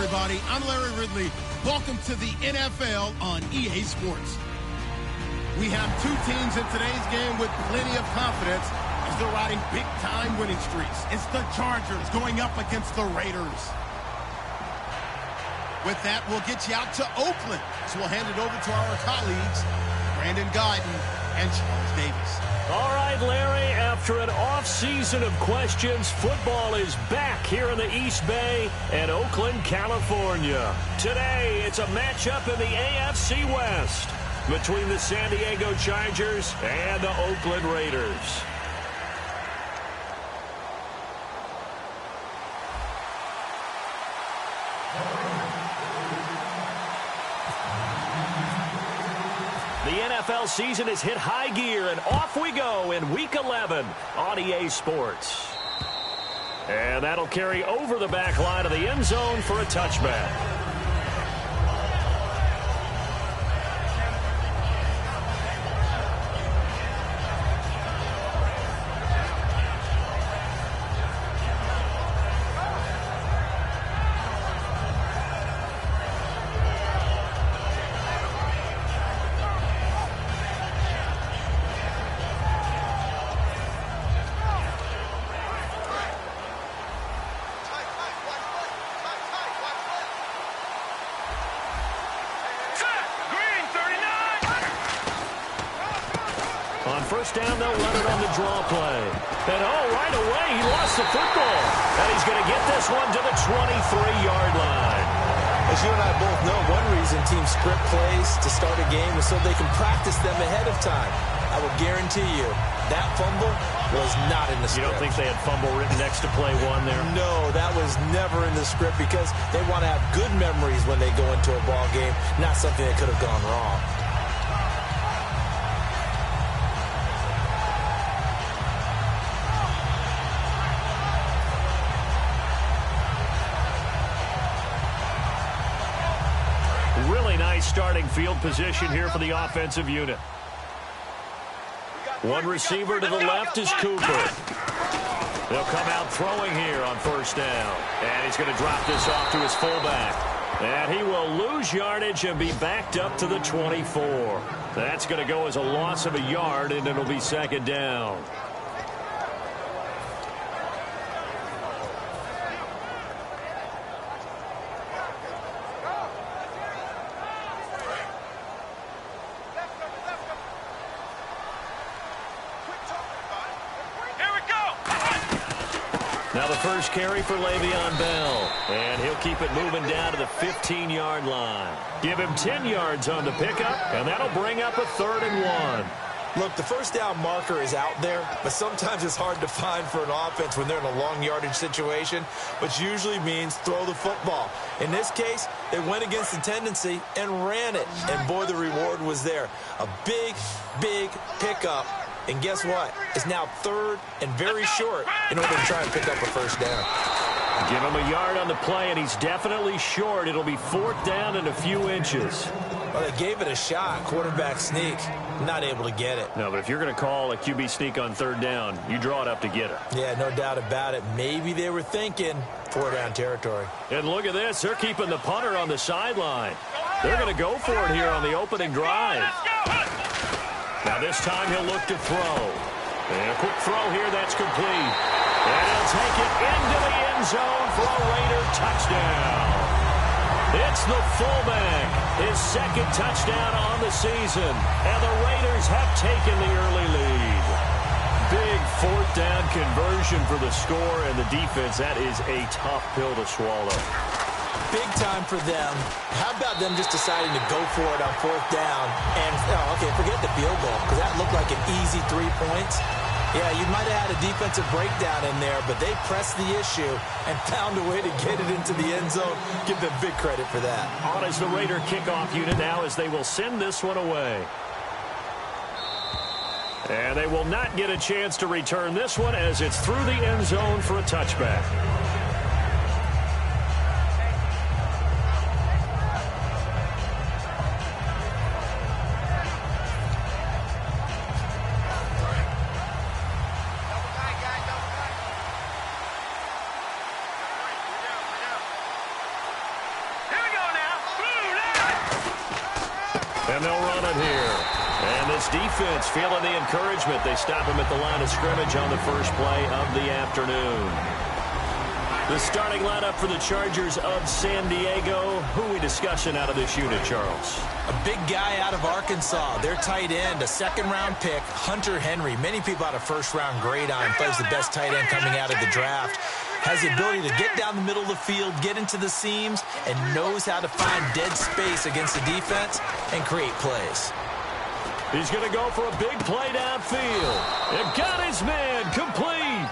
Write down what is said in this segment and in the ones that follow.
everybody. I'm Larry Ridley. Welcome to the NFL on EA Sports. We have two teams in today's game with plenty of confidence as they're riding big-time winning streaks. It's the Chargers going up against the Raiders. With that, we'll get you out to Oakland. So we'll hand it over to our colleagues, Brandon Guyton and Charles Davis. All right, Larry, after an off-season of questions, football is back here in the East Bay and Oakland, California. Today, it's a matchup in the AFC West between the San Diego Chargers and the Oakland Raiders. The NFL season has hit high gear, and off we go in Week 11 on EA Sports. And that'll carry over the back line of the end zone for a touchback. First down, they'll run it on the draw play. And, right away, he lost the football. And he's going to get this one to the 23-yard line. As you and I both know, one reason teams script plays to start a game is so they can practice them ahead of time. I will guarantee you that fumble was not in the script. You don't think they had fumble written next to play one there? No, that was never in the script because they want to have good memories when they go into a ball game, not something that could have gone wrong. Starting field position here for the offensive unit. One receiver to the left is Cooper. They'll come out throwing here on first down. And he's going to drop this off to his fullback. And he will lose yardage and be backed up to the 24. That's going to go as a loss of a yard, and it'll be second down. Now the first carry for Le'Veon Bell. And he'll keep it moving down to the 15-yard line. Give him 10 yards on the pickup, and that'll bring up a 3rd and 1. Look, the first down marker is out there, but sometimes it's hard to find for an offense when they're in a long yardage situation, which usually means throw the football. In this case, they went against the tendency and ran it. And boy, the reward was there. A big, big pickup. And guess what? It's now 3rd and very short in order to try and pick up a first down. Give him a yard on the play, and he's definitely short. It'll be 4th down and a few inches. Well, they gave it a shot, quarterback sneak. Not able to get it. No, but if you're going to call a QB sneak on 3rd down, you draw it up to get it. Yeah, no doubt about it. Maybe they were thinking 4-down territory. And look at this. They're keeping the punter on the sideline. They're going to go for it here on the opening drive. Now this time he'll look to throw. And a quick throw here that's complete. And he'll take it into the end zone for a Raider touchdown. It's the fullback, his 2nd touchdown on the season. And the Raiders have taken the early lead. Big 4th down conversion for the score, and the defense, that is a tough pill to swallow. Big time for them. How about them just deciding to go for it on 4th down? And, okay, forget the field goal, because that looked like an easy 3 points. Yeah, you might have had a defensive breakdown in there, but they pressed the issue and found a way to get it into the end zone. Give them big credit for that. On is the Raider kickoff unit now as they will send this one away. And they will not get a chance to return this one as it's through the end zone for a touchback. And they'll run it here. And this defense feeling the encouragement. They stop him at the line of scrimmage on the first play of the afternoon. The starting lineup for the Chargers of San Diego. Who are we discussing out of this unit, Charles? A big guy out of Arkansas. Their tight end, a second-round pick, Hunter Henry. Many people out of first-round grade on him. Plays the best tight end coming out of the draft. Has the ability to get down the middle of the field, get into the seams, and knows how to find dead space against the defense and create plays. He's going to go for a big play downfield. And got his man complete.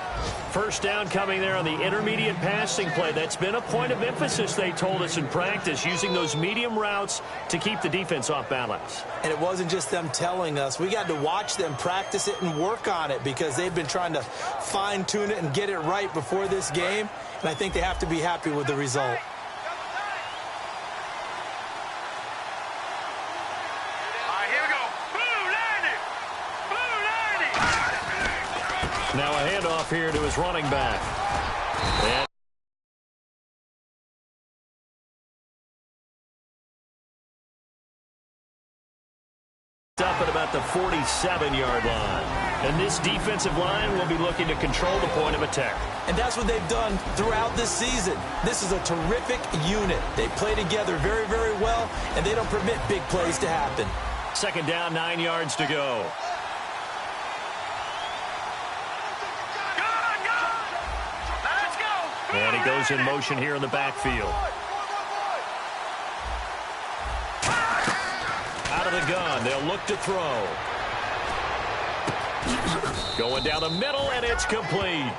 First down coming there on the intermediate passing play. That's been a point of emphasis, they told us in practice, using those medium routes to keep the defense off balance. And it wasn't just them telling us. We got to watch them practice it and work on it because they've been trying to fine-tune it and get it right before this game. And I think they have to be happy with the result. Now a handoff here to his running back. And up at about the 47-yard line. And this defensive line will be looking to control the point of attack. And that's what they've done throughout this season. This is a terrific unit. They play together very, very well, and they don't permit big plays to happen. Second down, 9 yards to go. And he goes in motion here in the backfield. Out of the gun, they'll look to throw. Going down the middle, and it's complete.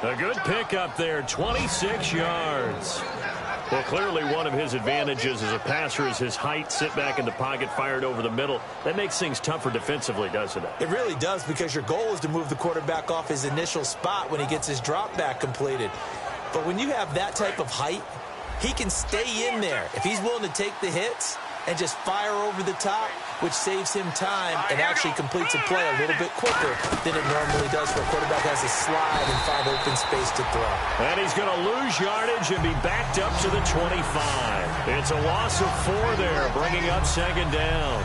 A good pickup there, 26 yards. Well, clearly one of his advantages as a passer is his height. Sit back in the pocket, fired over the middle. That makes things tougher defensively, doesn't it? It really does, because your goal is to move the quarterback off his initial spot when he gets his drop back completed. But when you have that type of height, he can stay in there if he's willing to take the hits and just fire over the top, which saves him time and actually completes a play a little bit quicker than it normally does for a quarterback has to slide and find open space to throw. And he's going to lose yardage and be backed up to the 25. It's a loss of 4 there, bringing up second down.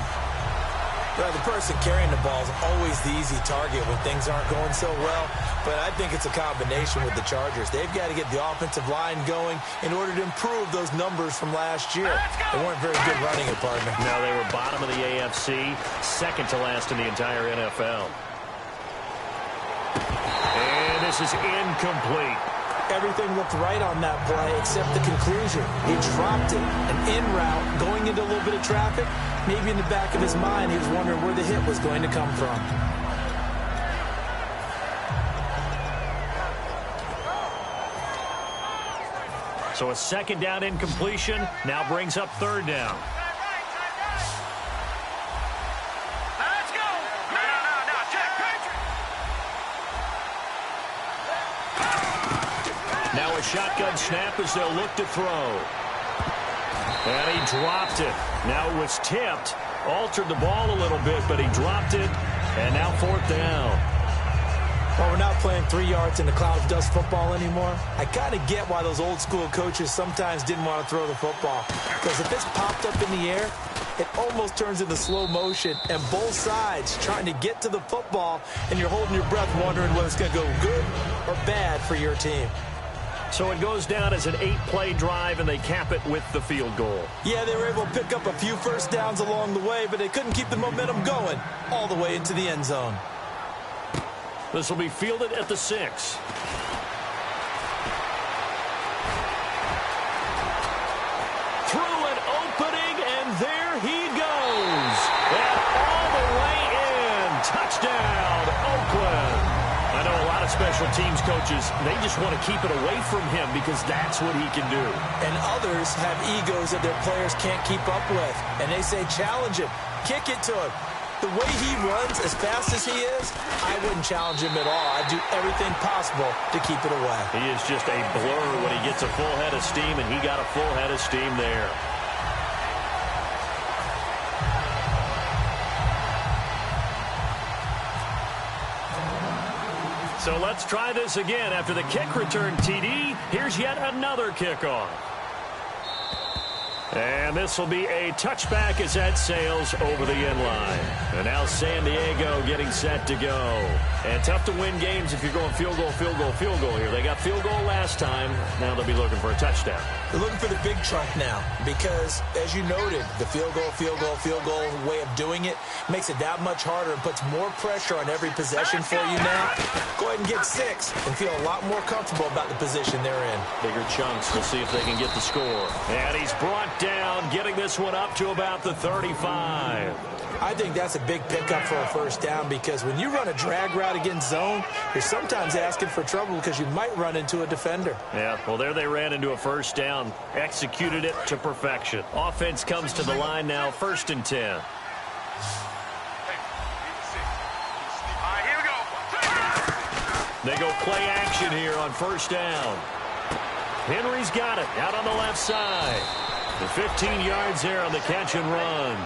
Well, the person carrying the ball is always the easy target when things aren't going so well. But I think it's a combination with the Chargers. They've got to get the offensive line going in order to improve those numbers from last year. They weren't very good running it, partner. No, they were bottom of the AFC, second to last in the entire NFL. And this is incomplete. Everything looked right on that play except the conclusion. He dropped it, an in route, going into a little bit of traffic. Maybe in the back of his mind, he was wondering where the hit was going to come from. So a second down incompletion now brings up third down. Let's go. No, check. Now a shotgun snap as they'll look to throw. And he dropped it. Now it was tipped. Altered the ball a little bit, but he dropped it. And now fourth down. Well, we're not playing 3 yards in the cloud of dust football anymore. I kind of get why those old school coaches sometimes didn't want to throw the football. Because if it's popped up in the air, it almost turns into slow motion. And both sides trying to get to the football, and you're holding your breath wondering whether it's going to go good or bad for your team. So it goes down as an 8-play drive, and they cap it with the field goal. Yeah, they were able to pick up a few first downs along the way, but they couldn't keep the momentum going all the way into the end zone. This will be fielded at the 6. Through an opening, and there he goes. And all the way in. Touchdown, Oakland. I know a lot of special teams coaches, they just want to keep it away from him because that's what he can do. And others have egos that their players can't keep up with. And they say, challenge him, kick it to him. The way he runs as fast as he is, I wouldn't challenge him at all. I'd do everything possible to keep it away. He is just a blur when he gets a full head of steam, and he got a full head of steam there. So let's try this again. After the kick return TD, here's yet another kickoff. And this will be a touchback as that sails over the end line. And now San Diego getting set to go. And tough to win games if you're going field goal, field goal, field goal here. They got field goal last time. Now they'll be looking for a touchdown. They're looking for the big chunk now because, as you noted, the field goal, field goal, field goal way of doing it makes it that much harder and puts more pressure on every possession for you now. Go ahead and get 6 and feel a lot more comfortable about the position they're in. Bigger chunks. We'll see if they can get the score. And he's brought down, getting this one up to about the 35. I think that's a big pickup for a first down because when you run a drag route against zone, you're sometimes asking for trouble because you might run into a defender. Yeah, well, there they ran into a first down, executed it to perfection. Offense comes to the line now, 1st and 10. All right, here we go. They go play action here on 1st down. Henry's got it out on the left side. The 15 yards there on the catch and run.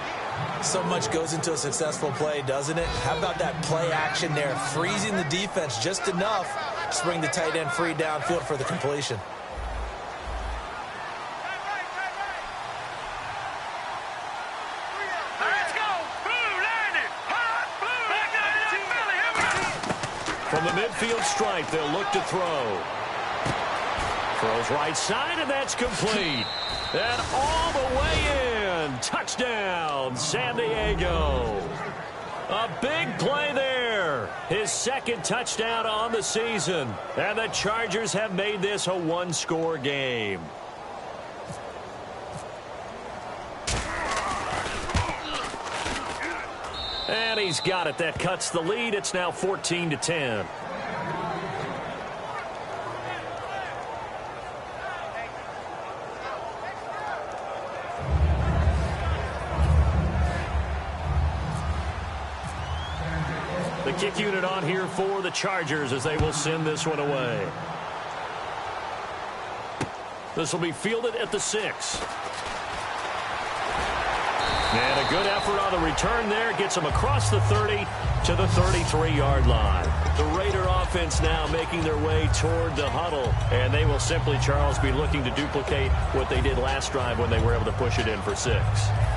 So much goes into a successful play, doesn't it? How about that play action there, freezing the defense just enough to bring the tight end free downfield for the completion. Let's go. Blue landed. Hot blue. From the midfield stripe, they'll look to throw. Throws right side, and that's complete. And all the way in. Touchdown, San Diego. A big play there. His 2nd touchdown on the season. And the Chargers have made this a 1-score game. And he's got it. That cuts the lead. It's now 14-10. The kick unit on here for the Chargers as they will send this one away. This will be fielded at the 6. And a good effort on the return there. Gets them across the 30 to the 33-yard line. The Raider offense now making their way toward the huddle. And they will simply, Charles, be looking to duplicate what they did last drive when they were able to push it in for 6.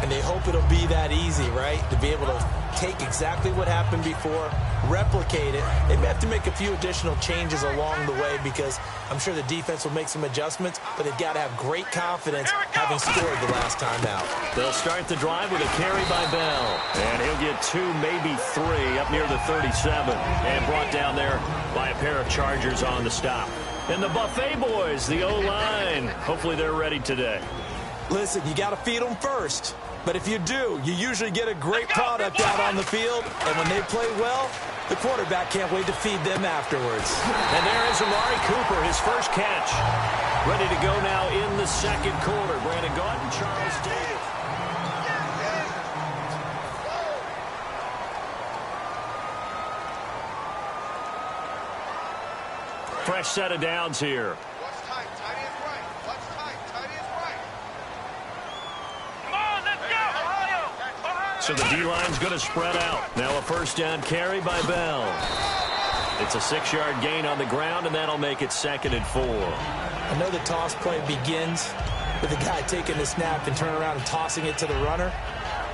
And they hope it'll be that easy, right? To be able to take exactly what happened before, replicate it. They may have to make a few additional changes along the way because I'm sure the defense will make some adjustments, but they've got to have great confidence having scored the last time out. They'll start the drive with a carry by Bell. And he'll get 2, maybe 3 up near the 37. And brought down there by a pair of Chargers on the stop. And the Buffet boys, the O-line, hopefully they're ready today. Listen, you got to feed them first. But if you do, you usually get a great product out on the field. And when they play well, the quarterback can't wait to feed them afterwards. And there is Amari Cooper, his first catch. Ready to go now in the 2nd quarter. Brandon Gaudin and Charles Davis. Fresh set of downs here. What's tight? Tight is right. What's tight? Tight is right. Come on, let's go. Ohio. So the D-line's going to spread out. Now a 1st down carry by Bell. It's a 6-yard gain on the ground, and that'll make it 2nd and 4. I know the toss play begins with the guy taking the snap and turning around and tossing it to the runner.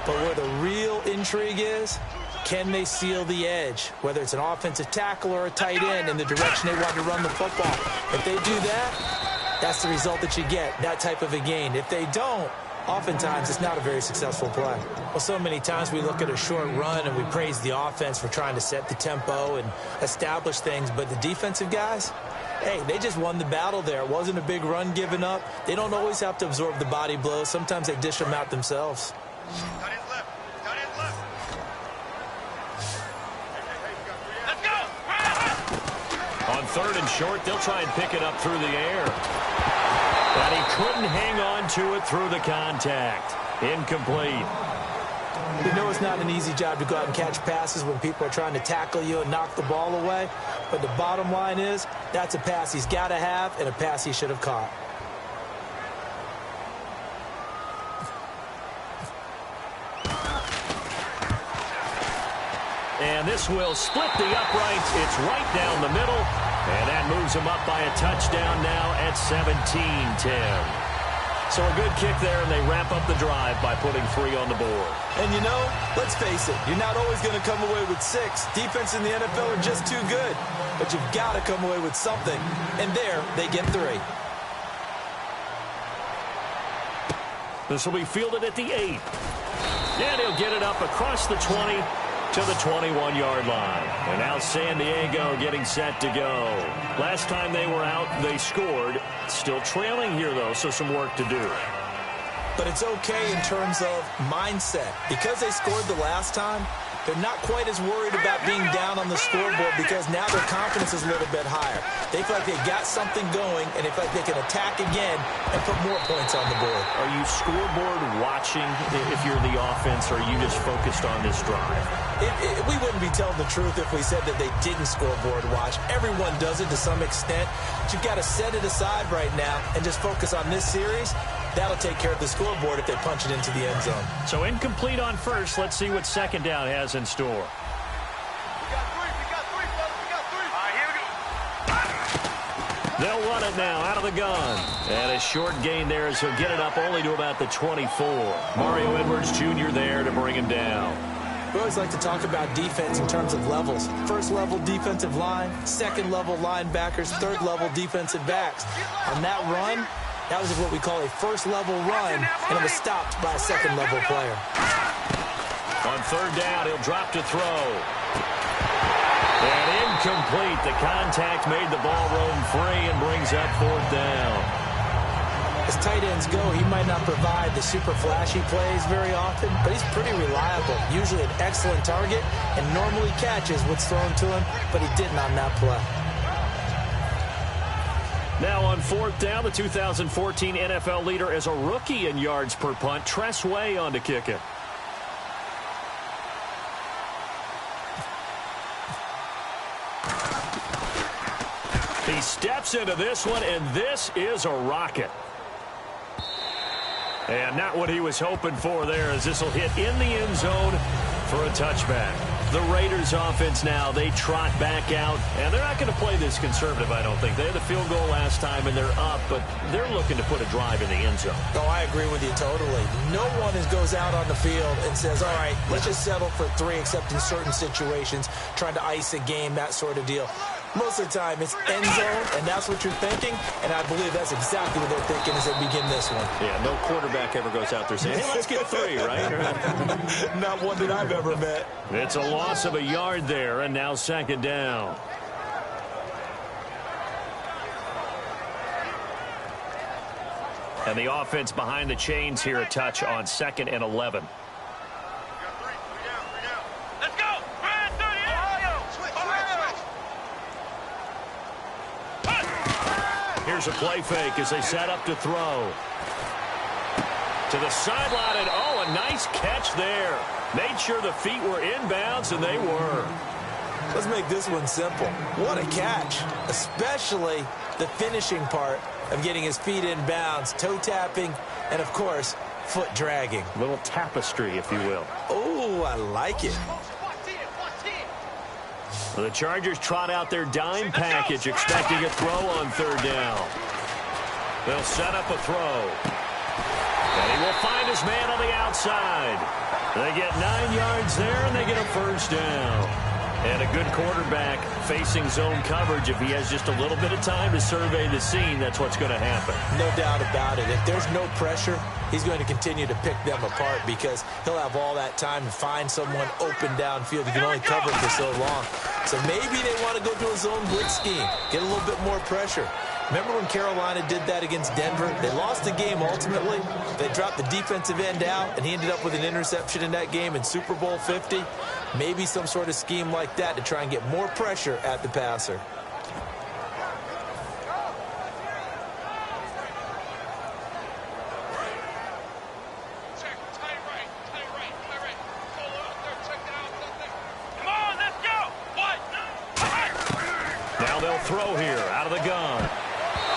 But where the real intrigue is, can they seal the edge, whether it's an offensive tackle or a tight end in the direction they want to run the football? If they do that, that's the result that you get, that type of a gain. If they don't, oftentimes it's not a very successful play. Well, so many times we look at a short run and we praise the offense for trying to set the tempo and establish things, but the defensive guys, hey, they just won the battle there. It wasn't a big run given up. They don't always have to absorb the body blows. Sometimes they dish them out themselves. Tight is left. Tight is left. Let's go. On 3rd and short, they'll try and pick it up through the air. But he couldn't hang on to it through the contact. Incomplete. You know it's not an easy job to go out and catch passes when people are trying to tackle you and knock the ball away. But the bottom line is, that's a pass he's got to have and a pass he should have caught. And this will split the uprights. It's right down the middle. And that moves him up by a touchdown now at 17-10. So a good kick there, and they wrap up the drive by putting 3 on the board. And you know, let's face it, you're not always going to come away with 6. Defense in the NFL are just too good. But you've got to come away with something. And there, they get 3. This will be fielded at the 8. And he'll get it up across the 20 to the 21-yard line. And now San Diego getting set to go. Last time they were out, they scored. Still trailing here, though, so some work to do. But it's okay in terms of mindset. Because they scored the last time, they're not quite as worried about being down on the scoreboard because now their confidence is a little bit higher. They feel like they got something going, and they feel like they can attack again and put more points on the board. Are you scoreboard watching if you're the offense, or are you just focused on this drive? We wouldn't be telling the truth if we said that they didn't scoreboard watch. Everyone does it to some extent. But you've got to set it aside right now and just focus on this series. That'll take care of the scoreboard if they punch it into the end zone. So incomplete on first. Let's see what second down has in store. We got 3, fellas. We got 3. All right, here we go. They'll run it now out of the gun. And a short gain there as he'll get it up only to about the 24. Mario Edwards Jr. there to bring him down. We always like to talk about defense in terms of levels. First level defensive line, second level linebackers, third level defensive backs. On that run, that was what we call a first level run, and it was stopped by a second level player. On third down, he'll drop to throw. And incomplete. The contact made the ball roam free and brings up fourth down. As tight ends go, he might not provide the super flashy plays very often, but he's pretty reliable. Usually an excellent target and normally catches what's thrown to him, but he didn't on that play. Now on fourth down, the 2014 NFL leader as a rookie in yards per punt, Tress Way on to kick it. He steps into this one, and this is a rocket. And not what he was hoping for there, as this will hit in the end zone for a touchback. The Raiders offense now, they trot back out, and they're not going to play this conservative, I don't think. They had the field goal last time, and they're up, but they're looking to put a drive in the end zone. Oh, I agree with you totally. No one goes out on the field and says, all right, let's just settle for 3, except in certain situations, trying to ice a game, that sort of deal. Most of the time, it's end zone, and that's what you're thinking, and I believe that's exactly what they're thinking as they begin this one. Yeah, no quarterback ever goes out there saying, hey, let's get 3, right? Not one that I've ever met. It's a loss of a yard there, and now second down. And the offense behind the chains here, a touch on 2nd and 11. Here's a play fake as they set up to throw. To the sideline, and oh, a nice catch there. Made sure the feet were inbounds, and they were. Let's make this one simple. What a catch, especially the finishing part of getting his feet in bounds, toe tapping, and, of course, foot dragging. A little tapestry, if you will. Oh, I like it. The Chargers trot out their dime package, expecting a throw on third down. They'll set up a throw. And he will find his man on the outside. They get 9 yards there, and they get a first down. And a good quarterback facing zone coverage. If he has just a little bit of time to survey the scene, that's what's going to happen. No doubt about it. If there's no pressure, he's going to continue to pick them apart because he'll have all that time to find someone open downfield. He can only cover it for so long. So maybe they want to go to a zone blitz scheme, get a little bit more pressure. Remember when Carolina did that against Denver? They lost the game ultimately. They dropped the defensive end out, and he ended up with an interception in that game in Super Bowl 50. Maybe some sort of scheme like that to try and get more pressure at the passer. Now they'll throw here out of the gun.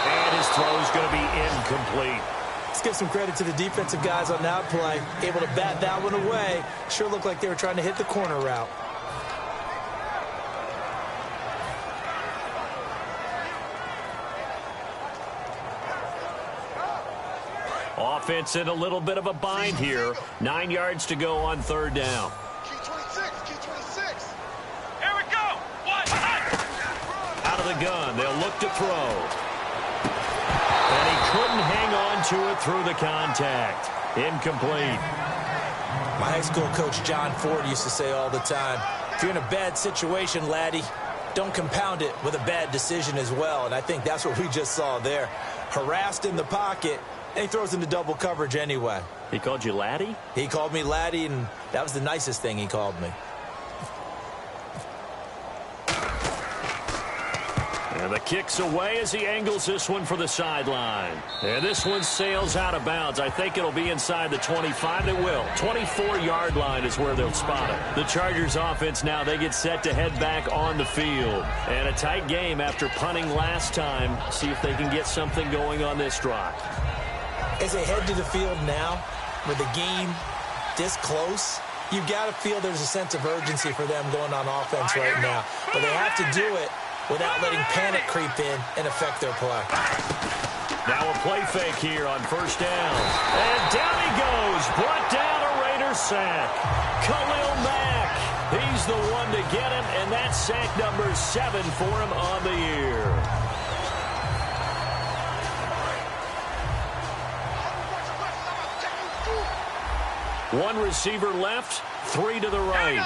And his throw is going to be incomplete. Let's give some credit to the defensive guys on that play. Able to bat that one away. Sure looked like they were trying to hit the corner route. offense in a little bit of a bind here. 9 yards to go on third down. Key 26, key 26. Here we go. What? Out of the gun, they'll look to throw. And he couldn't hang on to it through the contact. Incomplete. My high school coach, John Ford, used to say all the time, if you're in a bad situation, laddie, don't compound it with a bad decision as well. And I think that's what we just saw there. Harassed in the pocket, and he throws into double coverage anyway. He called you laddie? He called me laddie, and that was the nicest thing he called me. And the kick's away as he angles this one for the sideline. And this one sails out of bounds. I think it'll be inside the 25. It will. 24-yard line is where they'll spot it. The Chargers offense now, they get set to head back on the field. And a tight game after punting last time. See if they can get something going on this drive. As they head to the field now, with the game this close, you've got to feel there's a sense of urgency for them going on offense right now. But they have to do it without letting panic creep in and affect their play. Now a play fake here on first down. And down he goes. Brought down a Raider sack. Khalil Mack. He's the one to get him, and that's sack number 7 for him on the year. One receiver left, 3 to the right.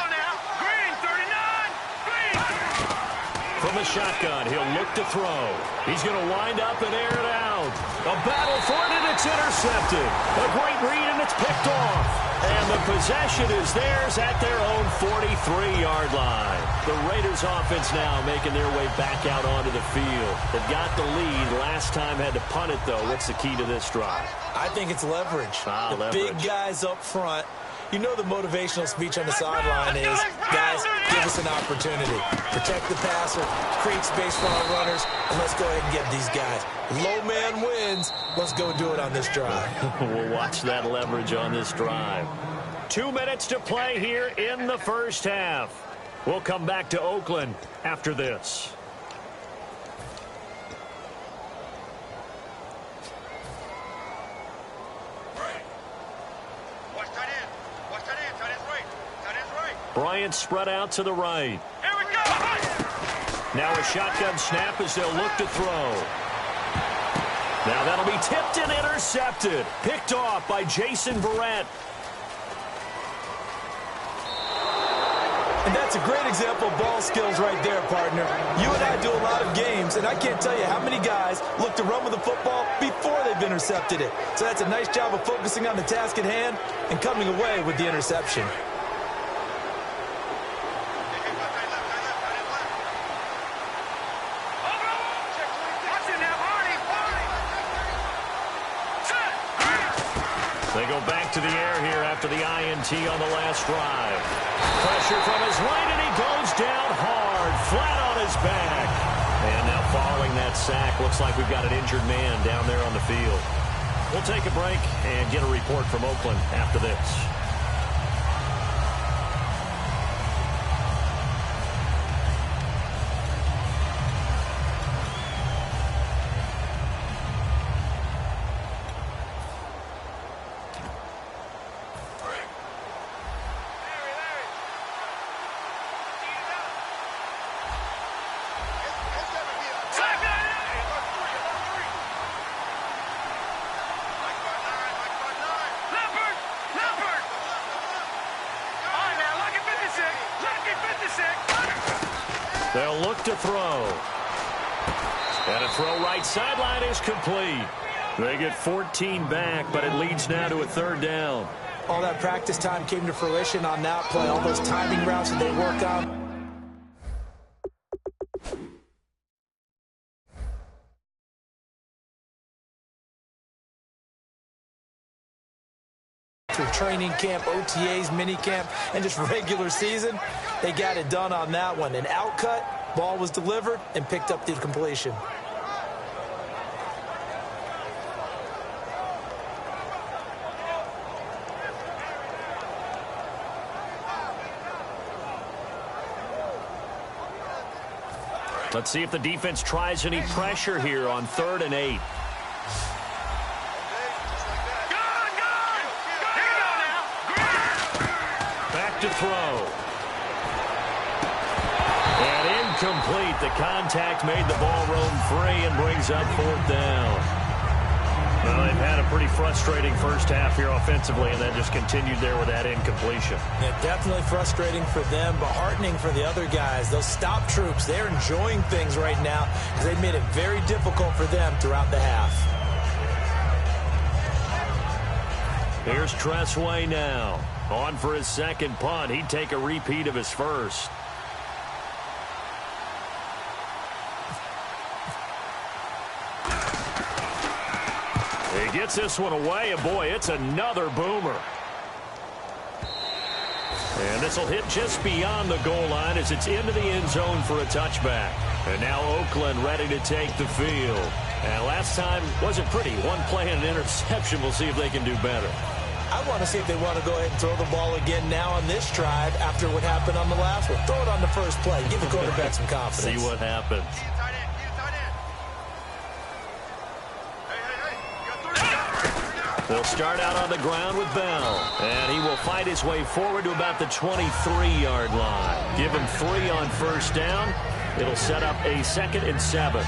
From the shotgun, he'll look to throw. He's going to wind up and air it out. A battle for it, and it's intercepted. A great read, and it's picked off. And the possession is theirs at their own 43-yard line. The Raiders offense now making their way back out onto the field. They've got the lead. Last time had to punt it, though. What's the key to this drive? I think it's leverage. Leverage. Big guys up front. You know the motivational speech on the sideline is, guys, give us an opportunity. Protect the passer, create space for our runners, and let's go ahead and get these guys. Low man wins. Let's go do it on this drive. We'll watch that leverage on this drive. 2 minutes to play here in the first half. We'll come back to Oakland after this. Bryant spread out to the right. Here we go. Now a shotgun snap as they'll look to throw. Now that'll be tipped and intercepted. Picked off by Jason Verrett. And that's a great example of ball skills right there, partner. You and I do a lot of games, and I can't tell you how many guys look to run with the football before they've intercepted it. So that's a nice job of focusing on the task at hand and coming away with the interception. They go back to the air here after the INT on the last drive. Pressure from his right, and he goes down hard, flat on his back. And now following that sack, looks like we've got an injured man down there on the field. We'll take a break and get a report from Oakland after this. They'll look to throw. And a throw right sideline is complete. They get 14 back, but it leads now to a third down. All that practice time came to fruition on that play. All those timing routes that they work on. Through training camp, OTAs, mini camp, and just regular season, they got it done on that one. An outcut, ball was delivered, and picked up the completion. Let's see if the defense tries any pressure here on 3rd and 8. to throw. And incomplete. The contact made the ball roam free and brings up 4th down. Well, they've had a pretty frustrating first half here offensively, and then just continued there with that incompletion. Yeah, definitely frustrating for them, but heartening for the other guys. Those stop troops, they're enjoying things right now because they've made it very difficult for them throughout the half. Here's Tressway now. On for his second punt. He'd take a repeat of his first. He gets this one away, and boy, it's another boomer. And this will hit just beyond the goal line as it's into the end zone for a touchback. And now Oakland ready to take the field. And last time wasn't pretty. One play and an interception. We'll see if they can do better. I want to see if they want to go ahead and throw the ball again now on this drive after what happened on the last one. Throw it on the first play. Give the quarterback some confidence. See what happens. They'll start out on the ground with Bell. And he will fight his way forward to about the 23-yard line. Give him 3 on first down. It'll set up a 2nd and 7.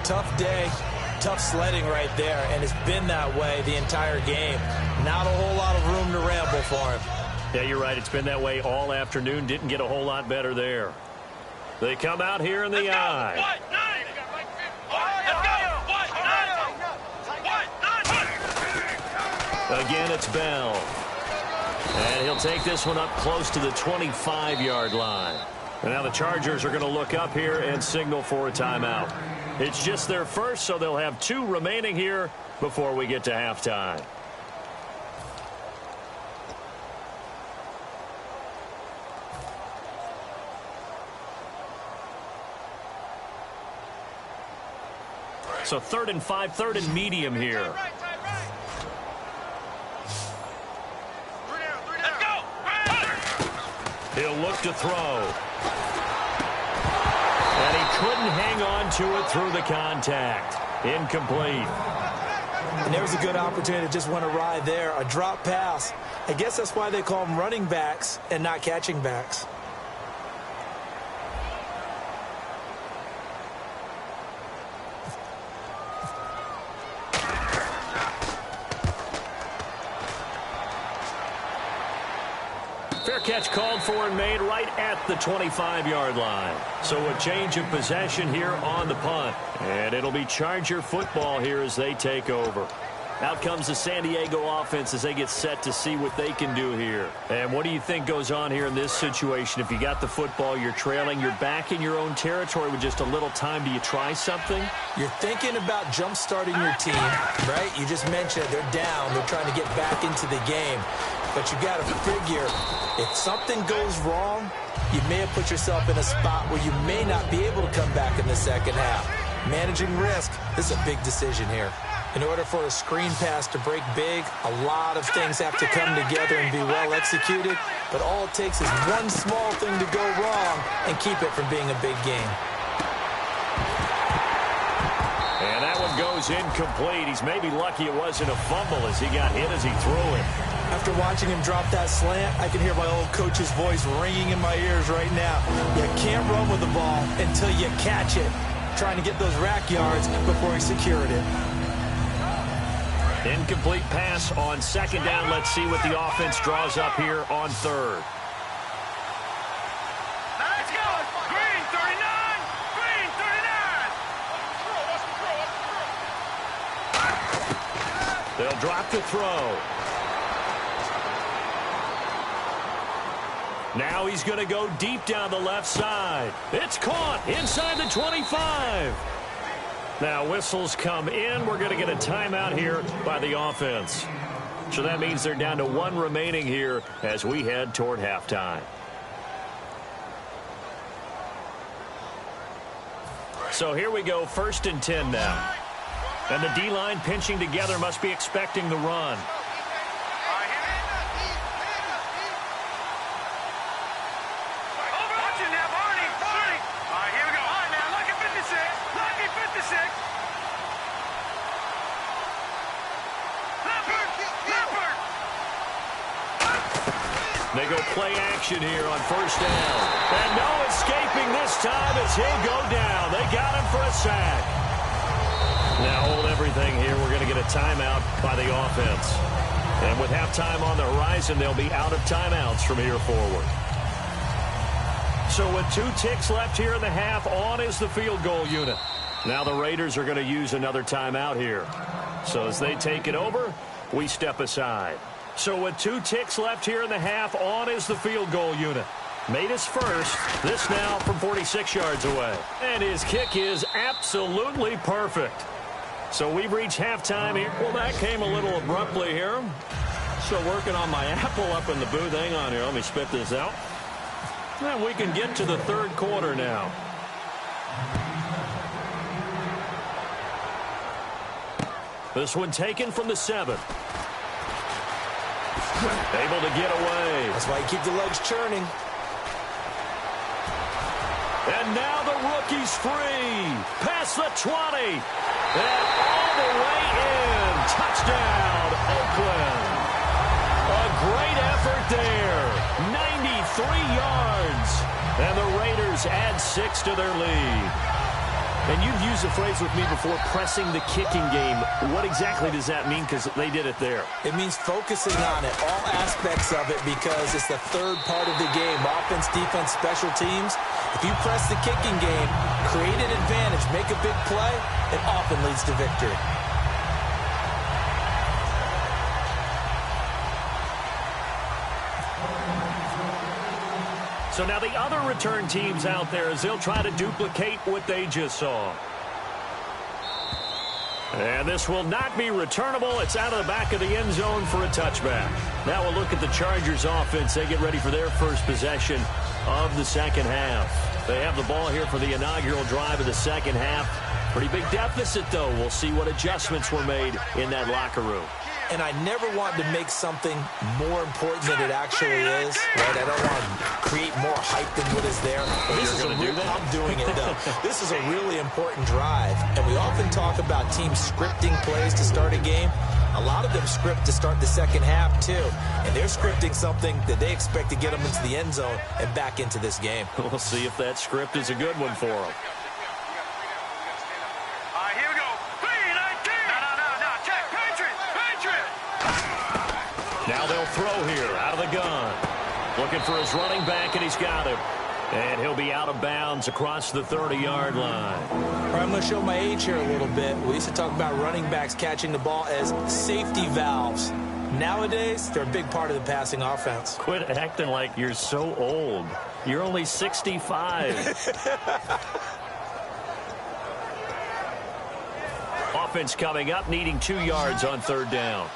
Tough day. Tough sledding right there, and it's been that way the entire game. Not a whole lot of room to ramble for him. Yeah, you're right. It's been that way all afternoon. Didn't get a whole lot better there. They come out here in the eye. Again, it's Bell. And he'll take this one up close to the 25-yard line. And now the Chargers are going to look up here and signal for a timeout. It's just their first, so they'll have 2 remaining here before we get to halftime. So 3rd and 5, 3rd and medium here. He'll look to throw. And he couldn't hang on to it through the contact. Incomplete. And there was a good opportunity to just want to ride there. A drop pass. I guess that's why they call them running backs and not catching backs. Fair catch called for and made right at the 25-yard line. So a change of possession here on the punt. And it'll be Charger football here as they take over. Out comes the San Diego offense as they get set to see what they can do here. And what do you think goes on here in this situation? If you got the football, you're trailing, you're back in your own territory with just a little time. Do you try something? You're thinking about jump-starting your team, right? You just mentioned they're down. They're trying to get back into the game. But you got to figure, if something goes wrong, you may have put yourself in a spot where you may not be able to come back in the second half. Managing risk, this is a big decision here. In order for a screen pass to break big, a lot of things have to come together and be well executed. But all it takes is one small thing to go wrong and keep it from being a big game. And that one goes incomplete. He's maybe lucky it wasn't a fumble as he got hit as he threw it. After watching him drop that slant, I can hear my old coach's voice ringing in my ears right now. You can't run with the ball until you catch it. Trying to get those rack yards before he secured it. Incomplete pass on second down. Let's see what the offense draws up here on third. Let's go. Green 39. Green 39. They'll drop to throw. Now he's going to go deep down the left side. It's caught inside the 25. Now whistles come in. We're going to get a timeout here by the offense. So that means they're down to 1 remaining here as we head toward halftime. So here we go, 1st and 10 now. And the D-line pinching together, must be expecting the run. They go play action here on first down. And no escaping this time as he'll go down. They got him for a sack. Now hold everything here. We're going to get a timeout by the offense. And with halftime on the horizon, they'll be out of timeouts from here forward. So with 2 ticks left here in the half, on is the field goal unit. Now the Raiders are going to use another timeout here. So as they take it over, we step aside. So with 2 ticks left here in the half, on is the field goal unit. Made his first. This now from 46 yards away. And his kick is absolutely perfect. So we've reached halftime here. Well, that came a little abruptly here. Still working on my apple up in the booth. Hang on here. Let me spit this out. And we can get to the third quarter now. This one taken from the 7. Able to get away. That's why you keep the legs churning. And now the rookie's free. Past the 20. And all the way in. Touchdown, Oakland. A great effort there. 93 yards. And the Raiders add 6 to their lead. And you've used the phrase with me before, pressing the kicking game. What exactly does that mean? Because they did it there. It means focusing on it, all aspects of it, because it's the third part of the game. Offense, defense, special teams. If you press the kicking game, create an advantage, make a big play, it often leads to victory. So now the other return teams out there as they'll try to duplicate what they just saw. And this will not be returnable. It's out of the back of the end zone for a touchback. Now we'll look at the Chargers offense. They get ready for their first possession of the second half. They have the ball here for the inaugural drive of the second half. Pretty big deficit, though. We'll see what adjustments were made in that locker room. And I never want to make something more important than it actually is. Right? I don't want to create more hype than what is there. This is I'm doing it, though. This is a really important drive. And we often talk about teams scripting plays to start a game. A lot of them script to start the second half, too. And they're scripting something that they expect to get them into the end zone and back into this game. We'll see if that script is a good one for them. Now they'll throw here out of the gun. Looking for his running back, and he's got him. And he'll be out of bounds across the 30-yard line. All right, I'm going to show my age here a little bit. We used to talk about running backs catching the ball as safety valves. Nowadays, they're a big part of the passing offense. Quit acting like you're so old. You're only 65. Offense coming up, needing 2 yards on third down.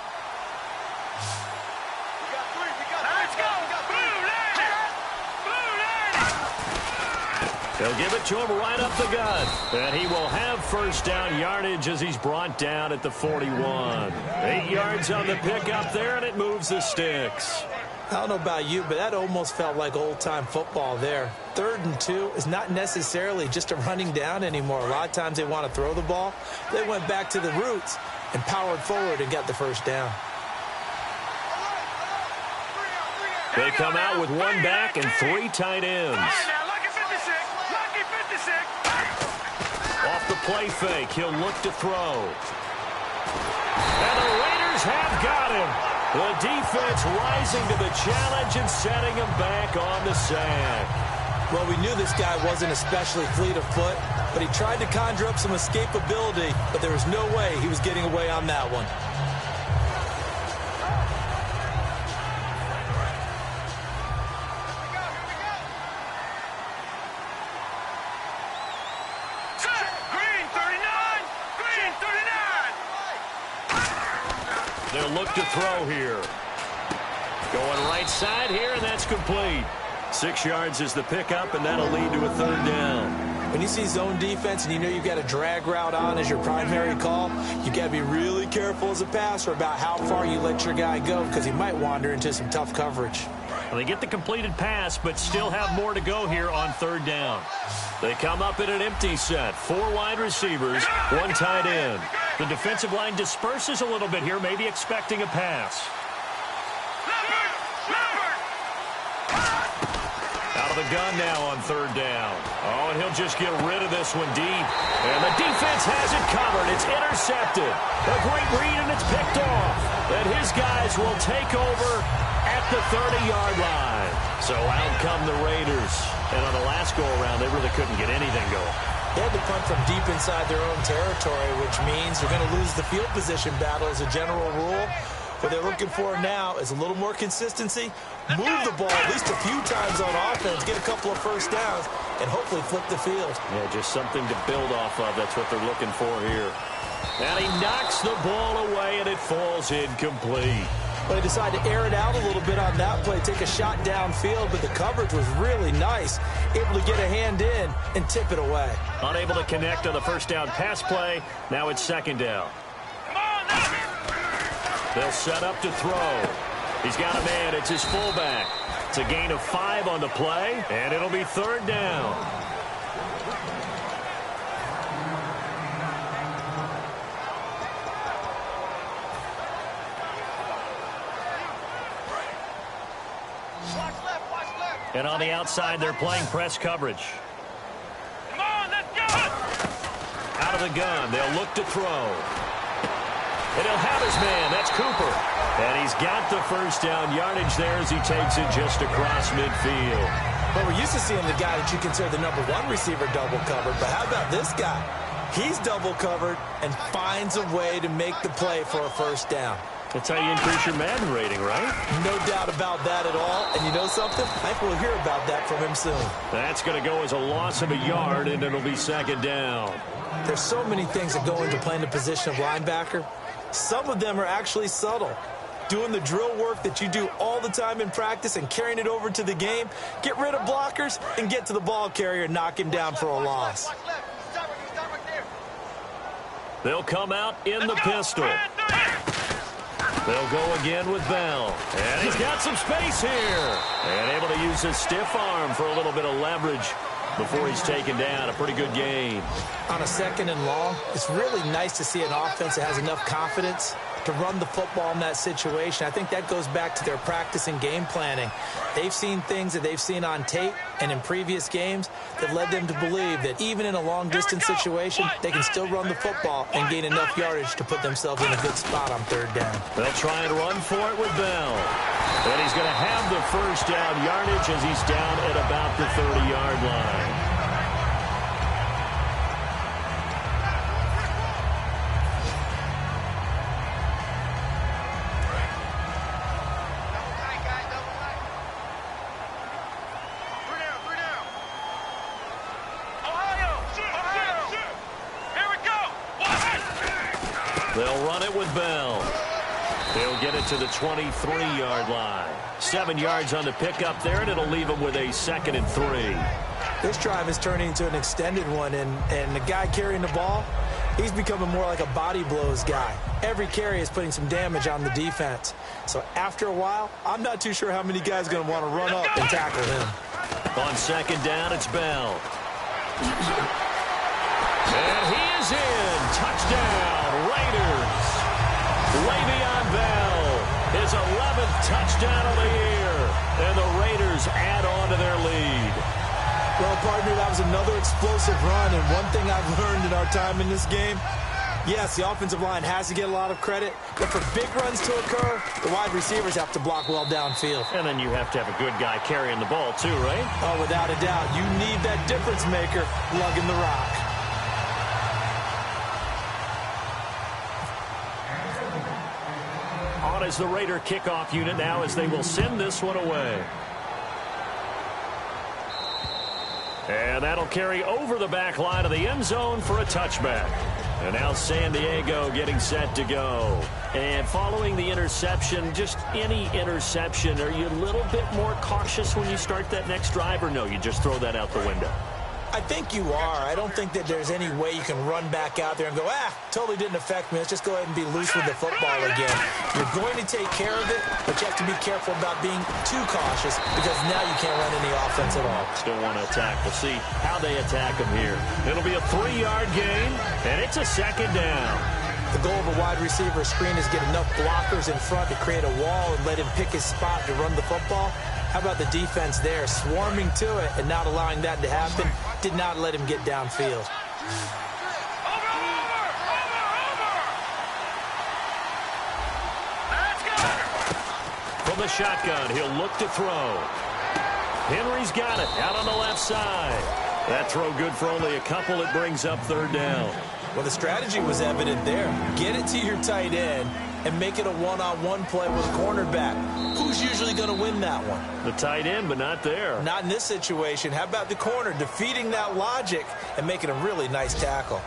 They'll give it to him right up the gut. And he will have first down yardage as he's brought down at the 41. 8 yards on the pickup there, and it moves the sticks. I don't know about you, but that almost felt like old-time football there. 3rd and 2 is not necessarily just a running down anymore. A lot of times they want to throw the ball. They went back to the roots and powered forward and got the first down. They come out with 1 back and 3 tight ends. Off the play fake, he'll look to throw. And the Raiders have got him. The defense rising to the challenge and setting him back on the sack. Well, we knew this guy wasn't especially fleet of foot, but he tried to conjure up some escapability, but there was no way he was getting away on that one. They'll look to throw here. Going right side here, and that's complete. 6 yards is the pickup, and that'll lead to a third down. When you see zone defense and you know you've got a drag route on as your primary call, you've got to be really careful as a passer about how far you let your guy go because he might wander into some tough coverage. Well, they get the completed pass, but still have more to go here on third down. They come up in an empty set. 4 wide receivers, 1 tight end. The defensive line disperses a little bit here, maybe expecting a pass. the gun now on third down. Oh, and he'll just get rid of this one deep. And the defense has it covered. It's intercepted. A great read, and it's picked off. And his guys will take over at the 30-yard line. So out come the Raiders. And on the last go-around, they really couldn't get anything going. They had to punt from deep inside their own territory, which means they're going to lose the field position battle as a general rule. What they're looking for now is a little more consistency, move the ball at least a few times on offense, get a couple of first downs, and hopefully flip the field. Yeah, just something to build off of. That's what they're looking for here. And he knocks the ball away, and it falls incomplete. Well, they decided to air it out a little bit on that play, take a shot downfield, but the coverage was really nice, able to get a hand in and tip it away. Unable to connect on the first down pass play. Now it's second down. They'll set up to throw. He's got a man. It's his fullback. It's a gain of 5 on the play, and it'll be third down. And on the outside, they're playing press coverage. Come on, let's go! Out of the gun, they'll look to throw. And he'll have his man. That's Cooper. And he's got the first down yardage there as he takes it just across midfield. But we're used to seeing the guy that you consider the number 1 receiver double covered. But how about this guy? He's double covered and finds a way to make the play for a first down. That's how you increase your Madden rating, right? No doubt about that at all. And you know something? I think we'll hear about that from him soon. That's going to go as a loss of a yard, and it'll be second down. There's so many things that go into playing the position of linebacker. Some of them are actually subtle. Doing the drill work that you do all the time in practice and carrying it over to the game. Get rid of blockers and get to the ball carrier and knock him down for a loss. They'll come out in the pistol. They'll go again with Bell. And he's got some space here. And able to use his stiff arm for a little bit of leverage before he's taken down. A pretty good game. On a second and long, it's really nice to see an offense that has enough confidence to run the football in that situation. I think that goes back to their practice and game planning. They've seen things that they've seen on tape and in previous games that led them to believe that even in a long-distance situation, they can still run the football and gain enough yardage to put themselves in a good spot on third down. They'll try and run for it with Bell. And he's going to have the first down yardage as he's down at about the 30-yard line. They'll run it with Bell. He'll get it to the 23-yard line. 7 yards on the pickup there, and it'll leave him with a 2nd and 3. This drive is turning into an extended one, and the guy carrying the ball, he's becoming more like a body blows guy. Every carry is putting some damage on the defense. So after a while, I'm not too sure how many guys are going to want to run up and tackle him. On second down, it's Bell. And he is in. Touchdown, Raiders. Le'Veon Bell, his 11th touchdown of the year. And the Raiders add on to their lead. Well, partner, that was another explosive run. And one thing I've learned in our time in this game, yes, the offensive line has to get a lot of credit. But for big runs to occur, the wide receivers have to block well downfield. And then you have to have a good guy carrying the ball too, right? Oh, without a doubt. You need that difference maker lugging the rock. On as the Raider kickoff unit now as they will send this one away. And that'll carry over the back line of the end zone for a touchback. And now San Diego getting set to go. And following the interception, just any interception, are you a little bit more cautious when you start that next drive, or no, you just throw that out the window? I think you are. I don't think that there's any way you can run back out there and go, totally didn't affect me. Let's just go ahead and be loose with the football again. You're going to take care of it, but you have to be careful about being too cautious because now you can't run any offense at all. Still want to attack. We'll see how they attack him here. It'll be a 3-yard gain, and it's a second down. The goal of a wide receiver screen is get enough blockers in front to create a wall and let him pick his spot to run the football. How about the defense there, swarming to it and not allowing that to happen? Did not let him get downfield. From the shotgun, he'll look to throw. Henry's got it out on the left side. That throw good for only a couple. It brings up third down. Well, the strategy was evident there. Get it to your tight end and make it a one-on-one play with a cornerback. Who's usually going to win that one? The tight end, but not there. Not in this situation. How about the corner defeating that logic and making a really nice tackle?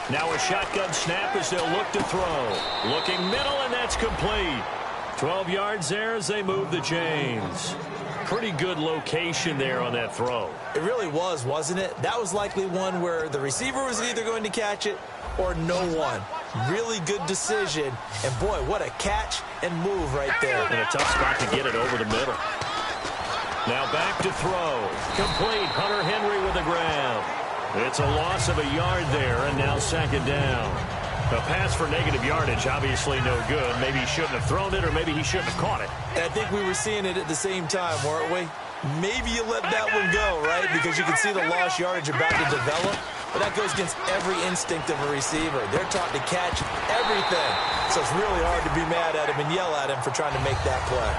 Now a shotgun snap as they'll look to throw. Looking middle, and that's complete. 12 yards there as they move the chains. Pretty good location there on that throw. It really was, wasn't it? That was likely one where the receiver was either going to catch it or no one. Really good decision. And, boy, what a catch and move right there. And a tough spot to get it over the middle. Now back to throw. Complete. Hunter Henry with the grab. It's a loss of a yard there, and now second down. A pass for negative yardage, obviously no good. Maybe he shouldn't have thrown it, or maybe he shouldn't have caught it. And I think we were seeing it at the same time, weren't we? Maybe you let that one go, right? Because you can see the lost yardage about to develop. But that goes against every instinct of a receiver. They're taught to catch everything. So it's really hard to be mad at him and yell at him for trying to make that play.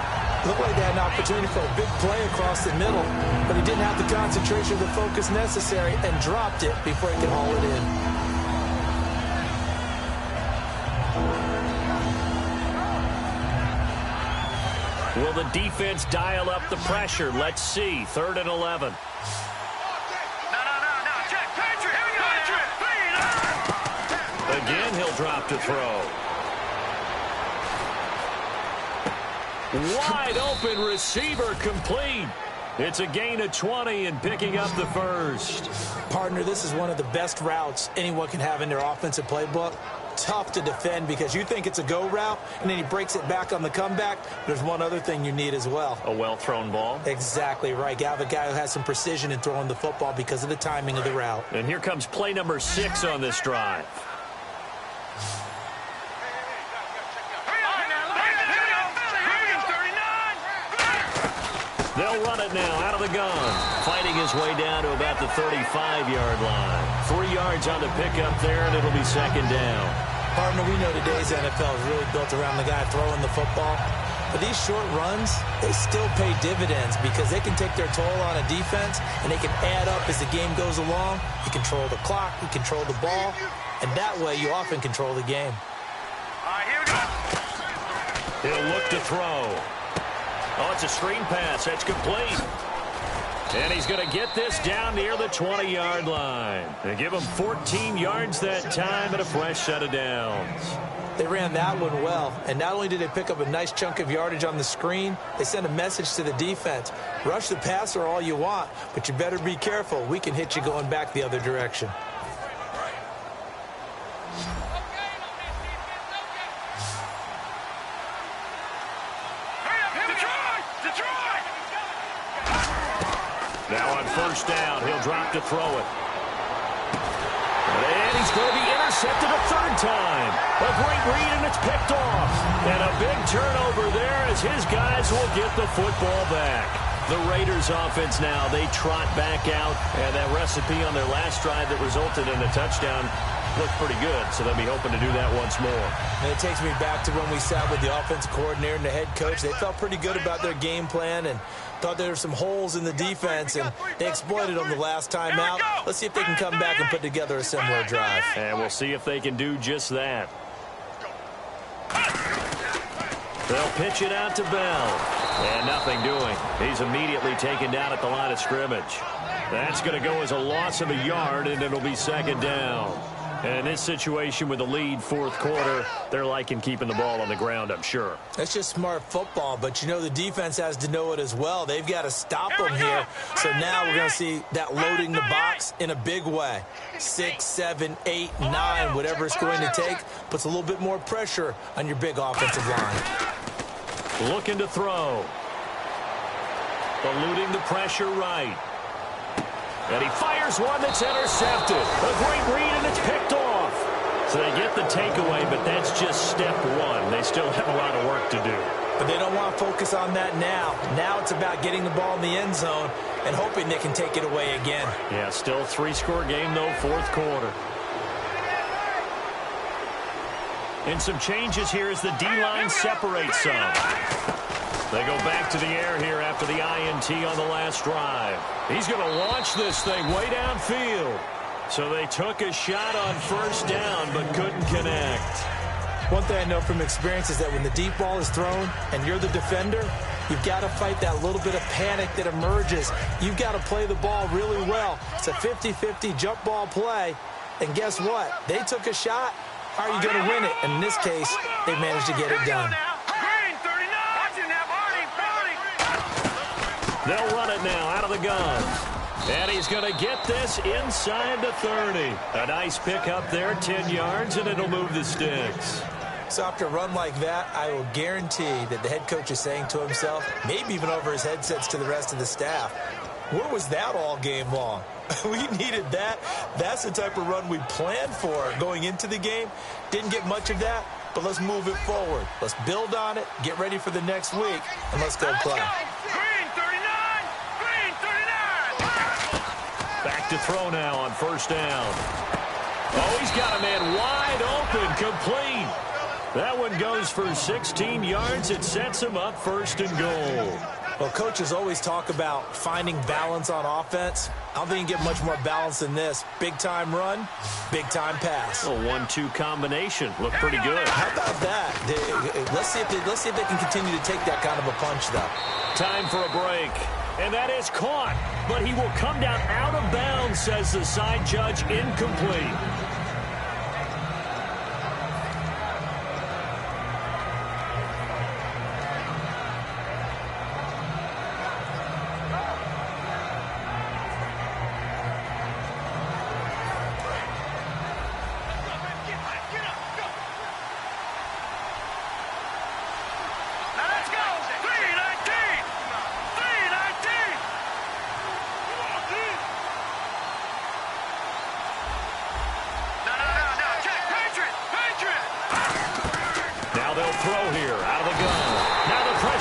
Looked like they had an opportunity for a big play across the middle, but he didn't have the concentration or the focus necessary and dropped it before he could haul it in. Will the defense dial up the pressure? Let's see. 3rd and 11. Again, he'll drop to throw. Wide open receiver complete. It's a gain of 20 and picking up the first. Partner, this is one of the best routes anyone can have in their offensive playbook. Tough to defend because you think it's a go route, and then he breaks it back on the comeback. There's one other thing you need as well. A well-thrown ball. Exactly right. You have a guy who has some precision in throwing the football because of the timing of the route. And here comes play number 6 on this drive. They'll run it now out of the gun. Fighting his way down to about the 35-yard line. 3 yards on the pickup there, and it'll be second down. Partner, we know today's NFL is really built around the guy throwing the football. But these short runs, they still pay dividends because they can take their toll on a defense, and they can add up as the game goes along. You control the clock, you control the ball, and that way you often control the game. Here we go. He'll look to throw. Oh, it's a screen pass. That's complete. And he's going to get this down near the 20-yard line. They give him 14 yards that time and a fresh set of downs. They ran that one well, and not only did they pick up a nice chunk of yardage on the screen, they sent a message to the defense. Rush the passer all you want, but you better be careful. We can hit you going back the other direction. Now on first down, he'll drop to throw it. And he's going to be intercepted a third time. A great read, and it's picked off. And a big turnover there as his guys will get the football back. The Raiders offense now, they trot back out. And that recipe on their last drive that resulted in a touchdown looked pretty good, so they'll be hoping to do that once more. And it takes me back to when we sat with the offensive coordinator and the head coach. They felt pretty good about their game plan and thought there were some holes in the defense, and they exploited them the last time out. Let's see if they can come back and put together a similar drive. And we'll see if they can do just that. They'll pitch it out to Bell. And nothing doing. He's immediately taken down at the line of scrimmage. That's going to go as a loss of a yard, and it'll be second down. And in this situation with the lead fourth quarter, they're liking keeping the ball on the ground, I'm sure. That's just smart football, but you know the defense has to know it as well. They've got to stop them here. So now we're going to see that loading the box in a big way. 6, 7, 8, 9, whatever it's going to take, puts a little bit more pressure on your big offensive line. Looking to throw. Eluding the pressure right. And he fires one that's intercepted. A great read, and it's picked off. So they get the takeaway, but that's just step one. They still have a lot of work to do. But they don't want to focus on that now. Now it's about getting the ball in the end zone and hoping they can take it away again. Yeah, still a 3-score game, though, fourth quarter. And some changes here as the D-line separates some. They go back to the air here after the INT on the last drive. He's going to launch this thing way downfield. So they took a shot on first down but couldn't connect. One thing I know from experience is that when the deep ball is thrown and you're the defender, you've got to fight that little bit of panic that emerges. You've got to play the ball really well. It's a 50-50 jump ball play. And guess what? They took a shot. How are you going to win it? And in this case, they managed to get it done. They'll run it now out of the gun. And he's going to get this inside the 30. A nice pickup there, 10 yards, and it'll move the sticks. So after a run like that, I will guarantee that the head coach is saying to himself, maybe even over his headsets to the rest of the staff, where was that all game long? We needed that. That's the type of run we planned for going into the game. Didn't get much of that, but let's move it forward. Let's build on it, get ready for the next week, and let's go play. Back to throw now on first down. Oh, he's got a man wide open, complete. That one goes for 16 yards. It sets him up first and goal. Well, coaches always talk about finding balance on offense. I don't think you can get much more balance than this. Big-time run, big-time pass. A 1-2 combination. Looked pretty good. How about that? Let's see if they can continue to take that kind of a punch, though. Time for a break. And that is caught. But he will come down out of bounds, says the side judge, incomplete.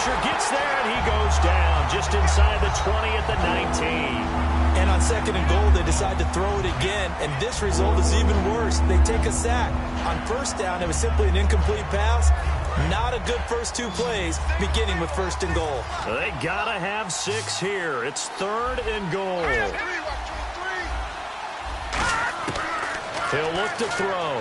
Gets there, and he goes down just inside the 20 at the 19. And on second and goal, they decide to throw it again, and this result is even worse. They take a sack. On first down, it was simply an incomplete pass. Not a good first two plays, beginning with first and goal. They got to have 6 here. It's third and goal. He'll look to throw.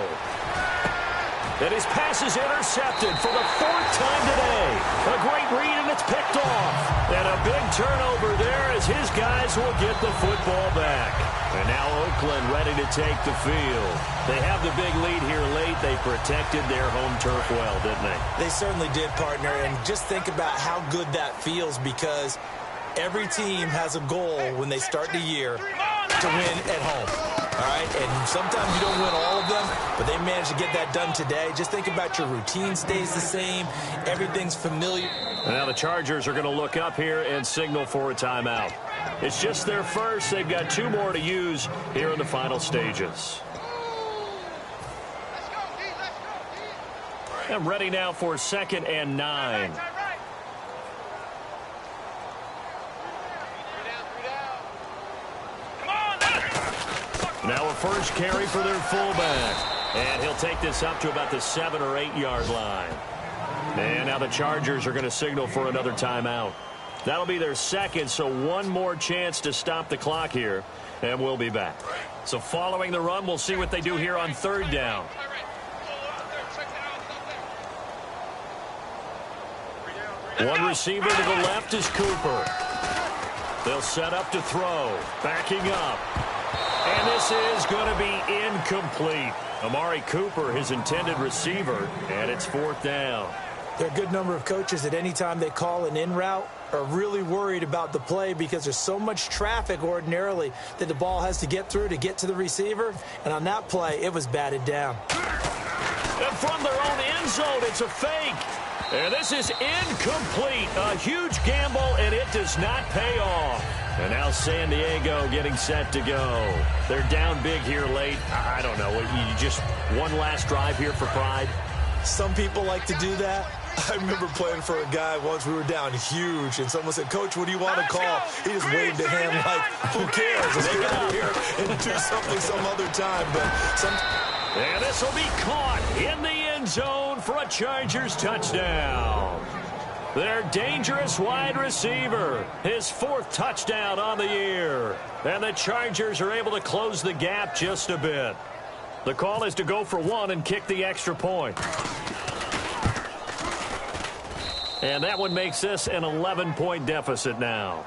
And his pass is intercepted for the 4th time today. A great read, and it's picked off. And a big turnover there as his guys will get the football back. And now Oakland ready to take the field. They have the big lead here late. They protected their home turf well, didn't they? They certainly did, partner. And just think about how good that feels, because every team has a goal when they start the year to win at home. All right, and sometimes you don't win all of them, but they managed to get that done today. Just think about your routine stays the same. Everything's familiar. Now the Chargers are going to look up here and signal for a timeout. It's just their first. They've got 2 more to use here in the final stages. I'm ready now for 2nd and 9. Now a first carry for their fullback. And he'll take this up to about the 7 or 8 yard line. And now the Chargers are going to signal for another timeout. That'll be their second, so one more chance to stop the clock here. And we'll be back. So following the run, we'll see what they do here on 3rd down. One receiver to the left is Cooper. They'll set up to throw. Backing up. And this is going to be incomplete. Amari Cooper, his intended receiver, and it's 4th down. There are a good number of coaches that any time they call an in route are really worried about the play because there's so much traffic ordinarily that the ball has to get through to get to the receiver. And on that play, it was batted down. And from their own end zone, it's a fake. And this is incomplete. A huge gamble, and it does not pay off. And now San Diego getting set to go. They're down big here late. I don't know. You just one last drive here for pride? Some people like to do that. I remember playing for a guy once. We were down huge, and someone said, "Coach, what do you want to call?" He just waved a hand like, "Who cares? Let's get out of here and do something some other time." And this will be caught in the end zone for a Chargers touchdown. Their dangerous wide receiver, his 4th touchdown on the year. And the Chargers are able to close the gap just a bit. The call is to go for 1 and kick the extra point. And that one makes this an 11-point deficit now.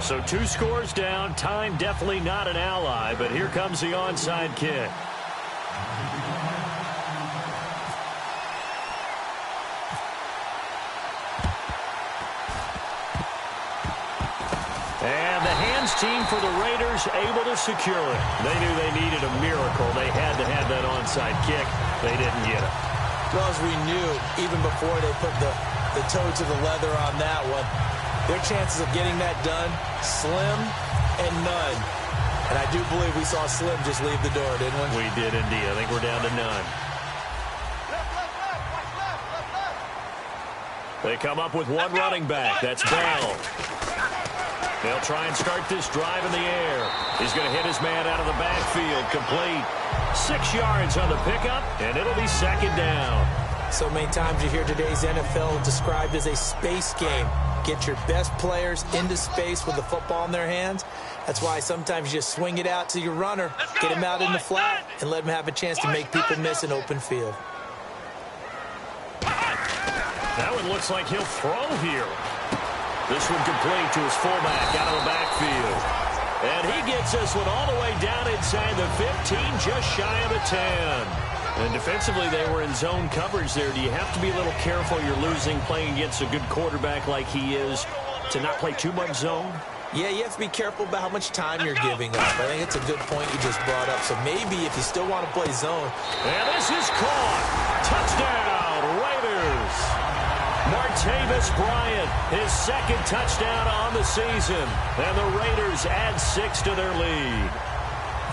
So 2 scores down. Time definitely not an ally, but here comes the onside kick. And the hands team for the Raiders able to secure it. They knew they needed a miracle. They had to have that onside kick. They didn't get it. Well, as we knew, even before they put the toe to the leather on that one, their chances of getting that done, slim and none. And I do believe we saw Slim just leave the door, didn't we? We did indeed. I think we're down to none. They come up with one running back. That's Bell. They'll try and start this drive in the air. He's going to hit his man out of the backfield. Complete. 6 yards on the pickup, and it'll be 2nd down. So many times you hear today's NFL described as a space game. Get your best players into space with the football in their hands. That's why sometimes you just swing it out to your runner, get him out in the flat, and let him have a chance to make people miss an open field. That one looks like he'll throw here. This one complete to his fullback out of the backfield. And he gets this one all the way down inside the 15, just shy of the 10. And defensively, they were in zone coverage there. Do you have to be a little careful? You're losing playing against a good quarterback like he is to not play too much zone? Yeah, you have to be careful about how much time you're giving up. I think it's a good point you just brought up. So maybe if you still want to play zone. And this is caught. Touchdown, Raiders. Martavis Bryant, his 2nd touchdown on the season. And the Raiders add 6 to their lead.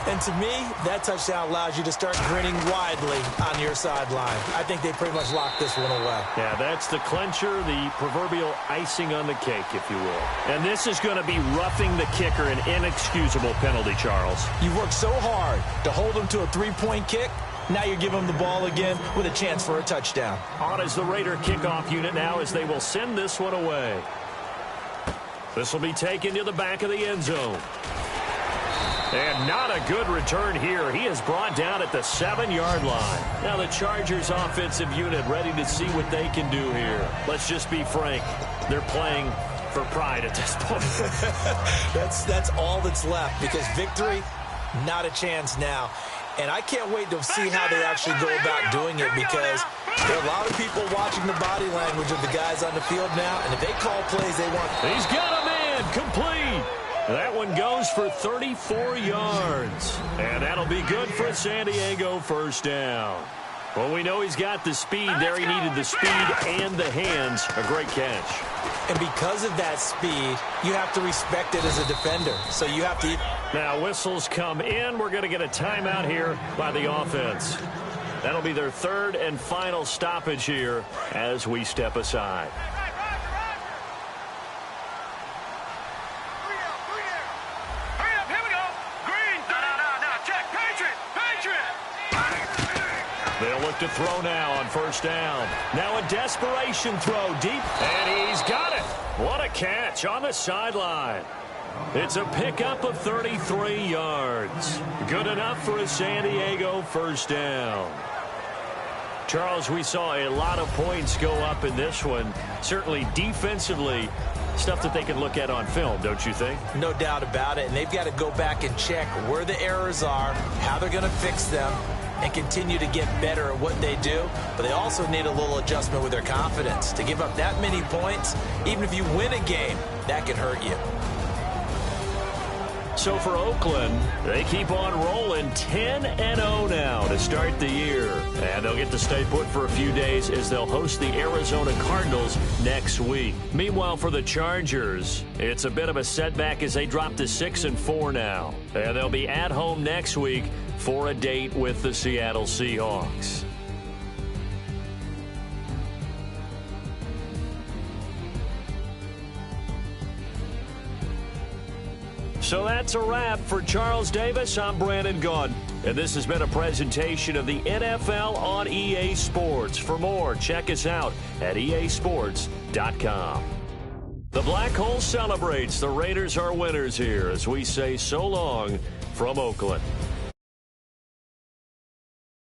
And to me, that touchdown allows you to start grinning widely on your sideline. I think they pretty much locked this one away. Yeah, that's the clincher, the proverbial icing on the cake, if you will. And this is going to be roughing the kicker, an inexcusable penalty, Charles. You worked so hard to hold him to a 3-point kick. Now you give him the ball again with a chance for a touchdown. On is the Raider kickoff unit now as they will send this one away. This will be taken to the back of the end zone. And not a good return here. He is brought down at the 7-yard line. Now the Chargers offensive unit ready to see what they can do here. Let's just be frank. They're playing for pride at this point. That's all that's left because victory, not a chance now. And I can't wait to see how they actually go about doing it because there are a lot of people watching the body language of the guys on the field now. And if they call plays, they want... He's got a man complete. That one goes for 34 yards. And that'll be good for a San Diego 1st down. Well, we know he's got the speed there. He needed the speed and the hands. A great catch. And because of that speed, you have to respect it as a defender. So you have to... Now whistles come in. We're going to get a timeout here by the offense. That'll be their 3rd and final stoppage here as we step aside. They'll look to throw now on 1st down. Now a desperation throw deep, and he's got it. What a catch on the sideline. It's a pickup of 33 yards. Good enough for a San Diego 1st down. Charles, we saw a lot of points go up in this one. Certainly defensively, stuff that they can look at on film, don't you think? No doubt about it. And they've got to go back and check where the errors are, how they're going to fix them, and continue to get better at what they do. But they also need a little adjustment with their confidence. To give up that many points, even if you win a game, that can hurt you. So for Oakland, they keep on rolling 10-0 now to start the year. And they'll get to stay put for a few days as they'll host the Arizona Cardinals next week. Meanwhile, for the Chargers, it's a bit of a setback as they drop to 6-4 now. And they'll be at home next week for a date with the Seattle Seahawks. So that's a wrap. For Charles Davis, I'm Brandon Gaudin. And this has been a presentation of the NFL on EA Sports. For more, check us out at easports.com. The Black Hole celebrates. The Raiders are winners here as we say so long from Oakland.